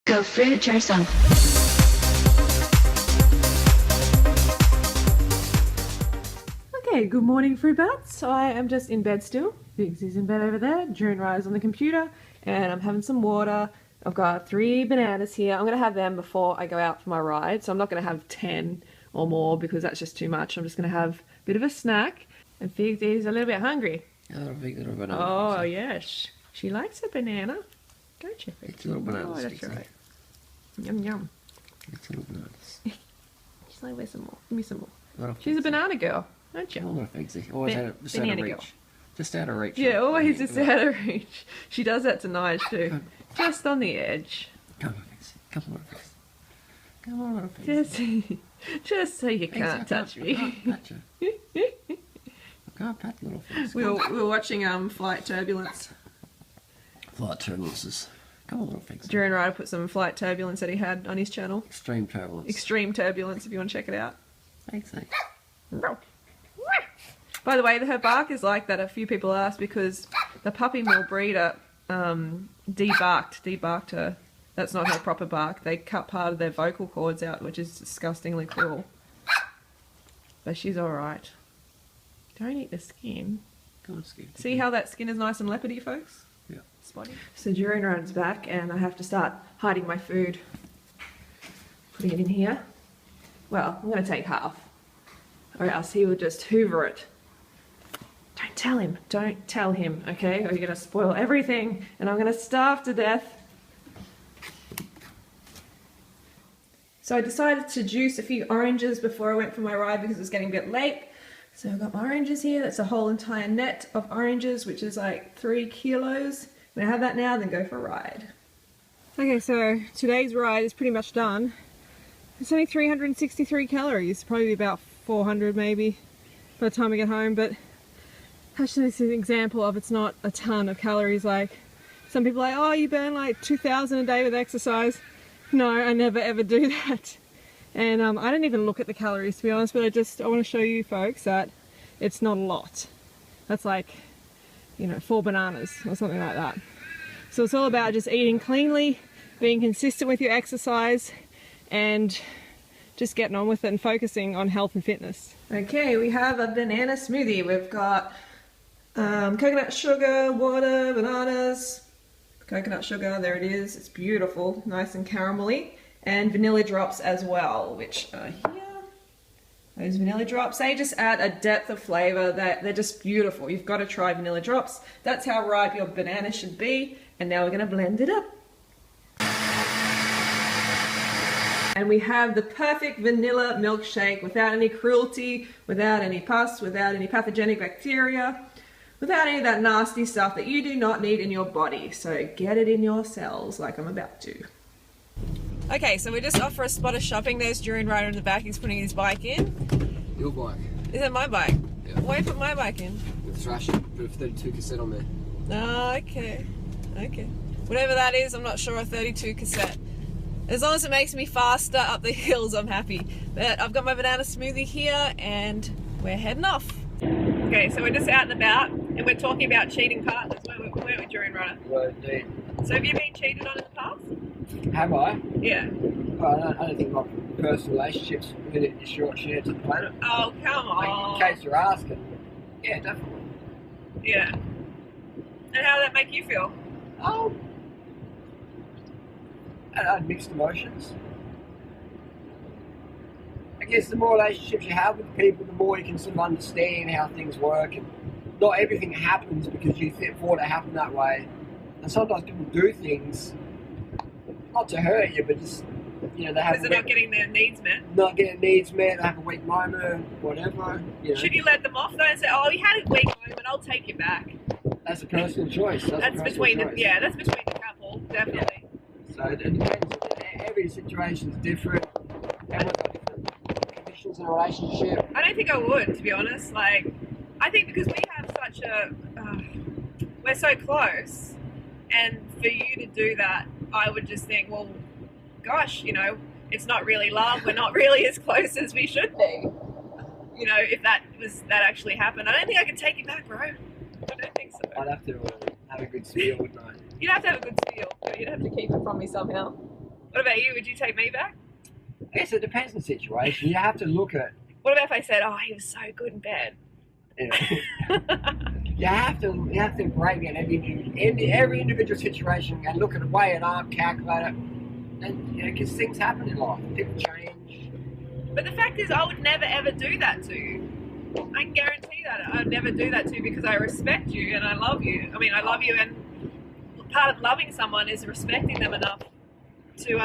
Go fruit yourself. Okay, good morning, fruit bats. I am just in bed still. Biggs is in bed over there. June Rise on the computer, and I'm having some water. I've got 3 bananas here. I'm going to have them before I go out for my ride, so I'm not going to have 10 or more because that's just too much. I'm just going to have a bit of a snack, and Figs is a little bit hungry. A little banana. Oh, yes. She likes a banana, don't you? It's a little banana. Oh, that's right. Yum, yum. It's a little bananas. She's like, where's some more? Give me some more. Little She's a Figsy. banana girl, aren't you? A little Figsy. Always just out Banana of girl. reach. Just out of reach. Yeah, always just out of reach. She does that tonight too. Just on the edge. Come on, Figsy. Come on, little Figsy. Come on, little Figsy. Just so you Figsy, can't touch me. I can't touch you. I can't touch little Figsy. We were watching Flight Turbulence. Flight turbulences. Come on, little Figsy. Duran Ryder put some Flight Turbulence that he had on his channel. Extreme turbulence. Extreme Turbulence, if you want to check it out. Thanks. By the way, her bark is like that. A few people asked because the puppy mill breeder debarked her. That's not her proper bark. They cut part of their vocal cords out, which is disgustingly cruel. But she's alright. Don't eat the skin. Come on, Scoot. See how that skin is nice and leopardy, folks? Yeah. Spotty. So Duran runs back and I have to start hiding my food. Putting it in here. Well, I'm going to take half. Or else he will just hoover it. Don't tell him. Don't tell him, okay? Or you're going to spoil everything and I'm going to starve to death. So I decided to juice a few oranges before I went for my ride because it was getting a bit late. So I've got my oranges here. That's a whole entire net of oranges, which is like 3 kilos. I'm going to have that now, then go for a ride. Okay, so today's ride is pretty much done. It's only 363 calories, probably about 400 maybe by the time I get home, but actually this is an example of it's not a ton of calories. Like some people are like, oh, you burn like 2,000 a day with exercise. No, I never ever do that. And I don't even look at the calories to be honest, but I want to show you folks that it's not a lot. That's like, you know, 4 bananas or something like that. So it's all about just eating cleanly, being consistent with your exercise, and just getting on with it and focusing on health and fitness. Okay, we have a banana smoothie. We've got coconut sugar, water, bananas, coconut sugar, there it is. It's beautiful, nice and caramelly. And vanilla drops as well, which are here. Those vanilla drops, they just add a depth of flavor. They're just beautiful. You've got to try vanilla drops. That's how ripe your banana should be. And now we're going to blend it up. And we have the perfect vanilla milkshake without any cruelty, without any pus, without any pathogenic bacteria, without any of that nasty stuff that you do not need in your body. So get it in your cells like I'm about to. Okay, so we're just off for a spot of shopping. There's Duran Ryder in the back. He's putting his bike in. Your bike. Is that my bike? Yeah. Why put my bike in? With thrash, put a 32 cassette on there. Oh, okay. Okay. Whatever that is, I'm not sure, a 32 cassette. As long as it makes me faster up the hills, I'm happy. But I've got my banana smoothie here and we're heading off. Okay, so we're just out and about and we're talking about cheating partners. Where we Duran Ryder? Well, indeed. So have you been cheated on in the past? Have I? Yeah. Well, I don't think my personal relationships with it is short share to the planet. Oh, come on. In case you're asking. Yeah, definitely. Yeah. And how did that make you feel? Oh. I had mixed emotions. I guess the more relationships you have with people, the more you can sort of understand how things work, and not everything happens because you thought it happened that way. And sometimes people do things not to hurt you, but just, you know, they have Because they're not getting their needs met. not getting needs met, they have a weak moment, whatever. You know. Should you let them off though and say, oh, you had a weak moment, I'll take you back? That's a personal choice. That's between the, yeah, that's between the couple, definitely. So it depends. Every situation is different. Everyone's got different conditions in a relationship. I don't think I would, to be honest. Like, I think because we have such a, we're so close, and for you to do that, I would just think, well, gosh, you know, it's not really love. We're not really as close as we should be. You know, if that actually happened, I don't think I could take it back, bro. I don't think so. I'd have to have a good spiel, wouldn't I? You'd have to have a good spiel, but you'd have to keep it from me somehow. What about you? Would you take me back? I guess it depends on the situation. You have to look at. What about if I said, "Oh, he was so good in bed"? You know, you have to break down every individual situation and look at it, weigh it up, calculate it, and you know, because things happen in life, people change. But the fact is, I would never ever do that to you. I can guarantee that I'd never do that to you because I respect you and I love you. I mean, I love you, and part of loving someone is respecting them enough to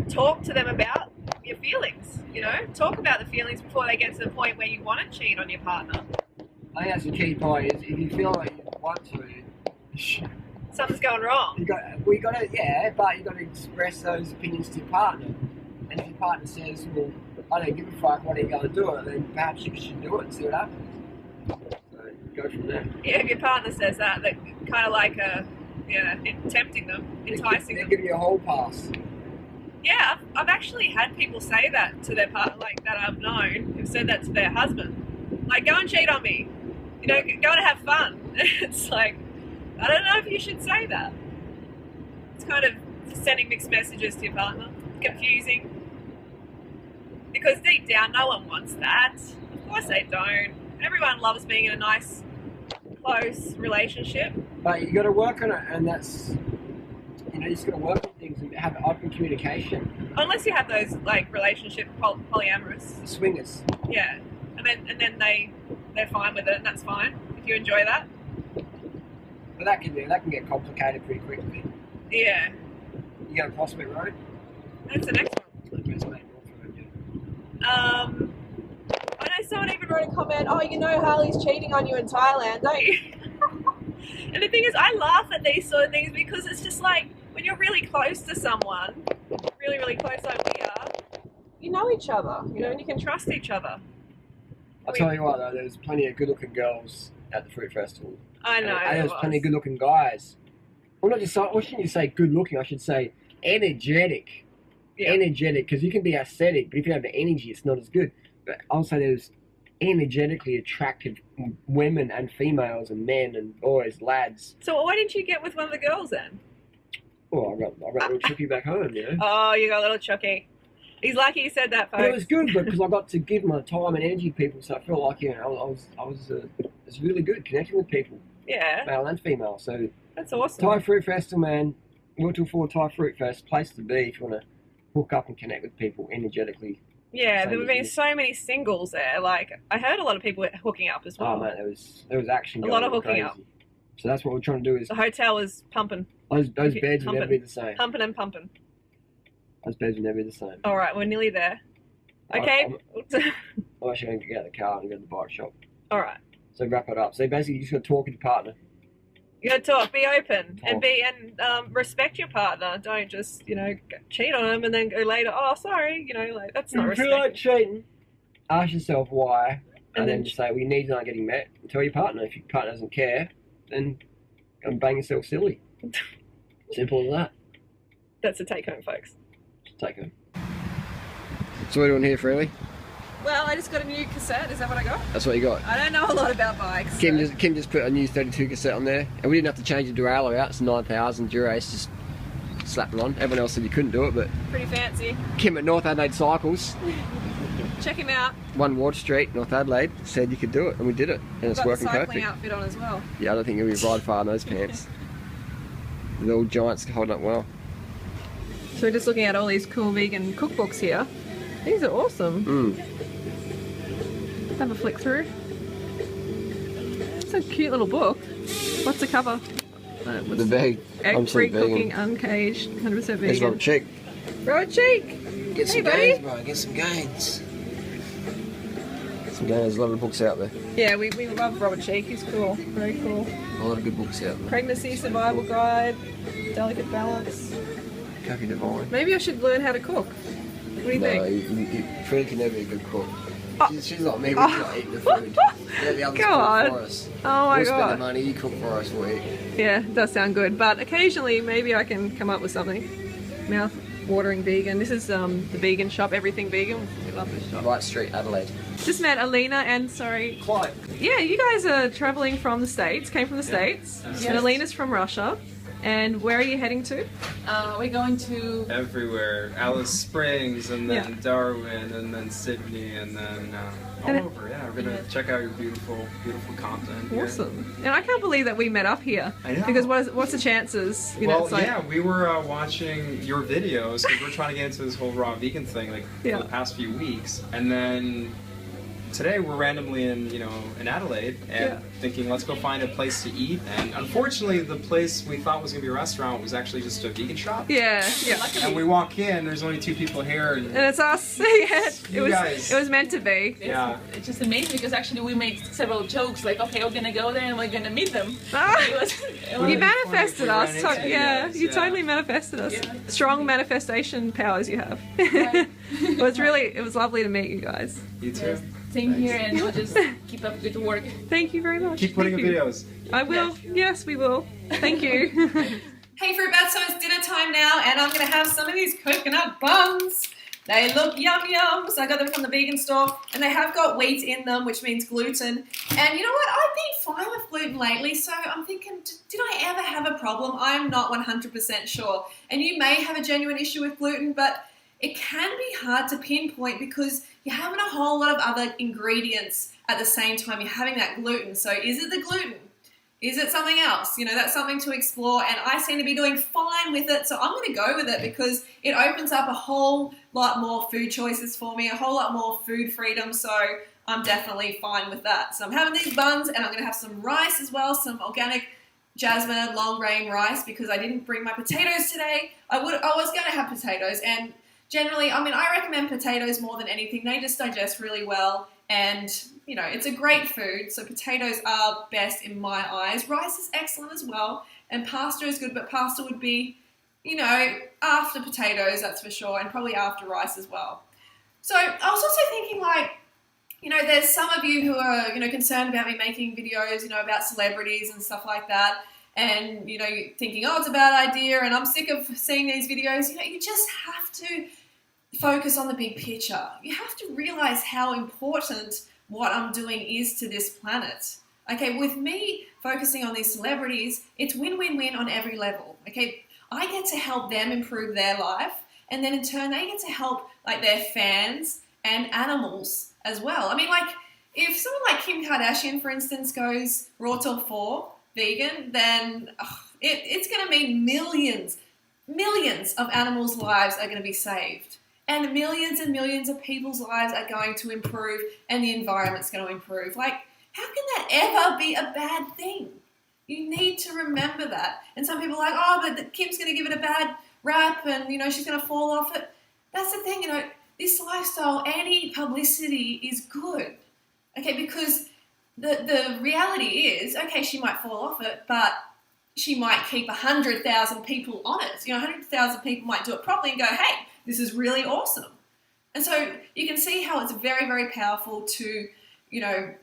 talk to them about your feelings. You know, talk about the feelings before they get to the point where you want to cheat on your partner. I think that's the key point. Is if you feel like you want to, something's going wrong. but you got to express those opinions to your partner. And if your partner says, "Well, I don't give a fuck, what are you going to do it?" then perhaps you should do it and see what happens. So go from there. Yeah, if your partner says that kind of like tempting them, enticing They them. give you a whole pass. Yeah, I've actually had people say that to their partner, like that I've known, who've said that to their husband. Like, go and cheat on me. You know, go and have fun. It's like, I don't know if you should say that. It's kind of sending mixed messages to your partner. Confusing. Because deep down, no one wants that. Of course they don't. Everyone loves being in a nice, close relationship. But you got to work on it, and that's, you just got to work on things and have open communication. Unless you have those like relationship polyamorous Swingers. Yeah, and then they're fine with it, and that's fine if you enjoy that. But that can get complicated pretty quickly. Yeah. You go to Prospect Road. That's the next one. I know someone even wrote a comment. Oh, you know Harley's cheating on you in Thailand, don't you? And the thing is, I laugh at these sort of things because it's just like when you're really close to someone, really, really close like we are, you know each other, you know, and you can trust each other. I'll tell you what, though, there's plenty of good-looking girls at the fruit festival. I know. And there's plenty of good-looking guys. Well, not just, what shouldn't you say good-looking? I should say energetic. Yeah. Energetic, because you can be aesthetic, but if you have the energy, it's not as good. But I'll say there's energetically attractive women and females and men and boys, lads. So why didn't you get with one of the girls then? Oh, I got a little Chucky back home, you know. Oh, you got a little Chucky. He's lucky you said that, folks. But it was good because I got to give my time and energy to people, so I felt like, you know, I was it's really good connecting with people, Yeah. male and female. So That's awesome. Thai Fruit Festival, man, Wilton Ford Thai Fruit Fest, place to be if you want to hook up and connect with people energetically. Yeah, Same there have as been you. so many singles there. Like, I heard a lot of people hooking up as well. Oh man, there was action. A Going lot of on hooking crazy. up. So that's what we're trying to do is The hotel was pumping, those beds will never Pumping. be the same. pumping and pumping. Those beds will never be the same. All right, we're nearly there. Okay. I'm actually going to get out of the car and go to the bike shop. All right. So wrap it up. So basically, you just got to talk with your partner. You gotta talk, be open, Talk. and respect your partner. Don't just cheat on them and then go later. Oh, sorry, like that's not If you respect. feel like cheating, ask yourself why, and then then just say, well, your needs aren't getting met. And tell your partner. If your partner doesn't care, then go and bang yourself silly. Simple as that. That's a take home, folks. Just take home. So what are we doing here, Freely? Well, I just got a new cassette. Is that what I got? That's what you got. I don't know a lot about bikes. Kim just put a new 32 cassette on there, and we didn't have to change the derailleur out. It's 9,000 Durace, just slap it on. Everyone else said you couldn't do it, but Pretty fancy. Kim at North Adelaide Cycles, Check him out. 1 Ward Street, North Adelaide, said you could do it, and we did it, and it's Got working the cycling perfect. outfit on as well. Yeah, I don't think you'll be ride far in those pants. The little giants holding up well. So we're just looking at all these cool vegan cookbooks here. These are awesome. Have a flick through. It's a cute little book. What's the cover? The bag. Egg-free cooking, uncaged, 100% vegan. There's Robert Cheek. Robert Cheek! Get some Hey, buddy. gains, bro. Get some gains. Get some gains. There's a lot of books out there. Yeah, we love Robert Cheek. He's cool. Very cool. A lot of good books out there. Pregnancy Survival Guide, Delicate Balance. Coffee Divine. Maybe I should learn how to cook. What do you No, think? Freddie can never be a good cook. Oh. She's like me, we're not eating the food. Let the others Go cook on. for us. Oh my We'll spend the god. money, you cook for us, we'll eat. Yeah, it does sound good. But occasionally, maybe I can come up with something. Mouth-watering vegan. This is the vegan shop, Everything Vegan. We love this shop. Right Street, Adelaide. Just met Alina and, sorry, Clive. yeah, you guys are traveling from the States, came from the States. Yes. And Alina's from Russia. And where are you heading to? We're going to everywhere. Alice Springs, and then Yeah. Darwin, and then Sydney, and then all And over. Yeah, we're gonna check out your beautiful, beautiful content. Here. Awesome. And I can't believe that we met up here. I know. Because what's the chances? You know, Well, it's like, yeah, we were watching your videos because we're trying to get into this whole raw vegan thing like Yeah. for the past few weeks, and then today we're randomly in Adelaide and Yeah. thinking let's go find a place to eat, and unfortunately the place we thought was gonna be a restaurant was actually just a vegan shop. Yeah. And we walk in, there's only 2 people here, and And it's us. Yeah. You guys. It was meant to be. yeah. It's just amazing because actually we made several jokes like, okay, we're gonna go there and we're gonna meet them. Ah. It Well, You was, manifested we us. ran into you Yeah, guys, you yeah. totally manifested us. Yeah. Strong manifestation powers you have. Right. Well, it was lovely to meet you guys. You too. yes, same here, and we'll just keep up with the work. Thank you very much. Keep putting Thank in you. videos. I will. Yes, we will. Thank you. Hey Fruit Bats, so it's dinner time now, and I'm going to have some of these coconut buns. They look yum yum, so I got them from the vegan store, and they have got wheat in them, which means gluten. And you know what? I've been fine with gluten lately, so I'm thinking, did I ever have a problem? I'm not 100% sure. And you may have a genuine issue with gluten, but it can be hard to pinpoint because you're having a whole lot of other ingredients at the same time. You're having that gluten. So is it the gluten? Is it something else? You know, that's something to explore, and I seem to be doing fine with it, so I'm going to go with it because it opens up a whole lot more food choices for me, a whole lot more food freedom, so I'm definitely fine with that. So I'm having these buns, and I'm going to have some rice as well, some organic jasmine long grain rice because I didn't bring my potatoes today. I was going to have potatoes, and generally, I mean, I recommend potatoes more than anything. They just digest really well, and you know, it's a great food, so potatoes are best in my eyes. Rice is excellent as well, and pasta is good, but pasta would be, you know, after potatoes, that's for sure, and probably after rice as well. So I was also thinking, like, you know, there's some of you who are, you know, concerned about me making videos, you know, about celebrities and stuff like that, and, you know, you're thinking, oh, it's a bad idea, and I'm sick of seeing these videos. You know, you just have to focus on the big picture. You have to realize how important what I'm doing is to this planet. Okay, with me focusing on these celebrities, it's win-win-win on every level. Okay, I get to help them improve their life, and then in turn they get to help like their fans and animals as well. I mean, like, if someone like Kim Kardashian, for instance, goes raw till 4 vegan, then it's going to mean millions of animals' lives are going to be saved. And millions of people's lives are going to improve, and the environment's going to improve. Like, how can that ever be a bad thing? You need to remember that. And some people are like, oh, but Kim's going to give it a bad rap, and, you know, she's going to fall off it. That's the thing, you know, this lifestyle, any publicity is good. Okay, because the reality is, okay, she might fall off it, but she might keep 100,000 people on it. You know, 100,000 people might do it properly and go, hey, this is really awesome. And so you can see how it's very, very powerful to, you know,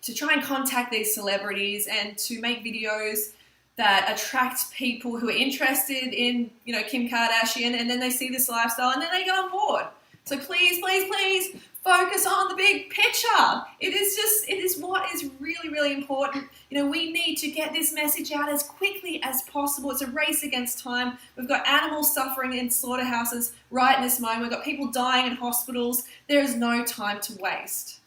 to try and contact these celebrities and to make videos that attract people who are interested in, you know, Kim Kardashian, and then they see this lifestyle and then they get on board. So please, please, please focus on the big picture. It is what is really, really important. You know, we need to get this message out as quickly as possible. It's a race against time. We've got animals suffering in slaughterhouses right in this moment. We've got people dying in hospitals. There is no time to waste.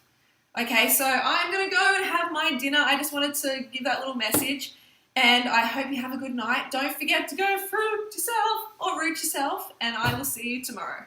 Okay, so I'm going to go and have my dinner. I just wanted to give that little message, and I hope you have a good night. Don't forget to go fruit yourself or root yourself, and I will see you tomorrow.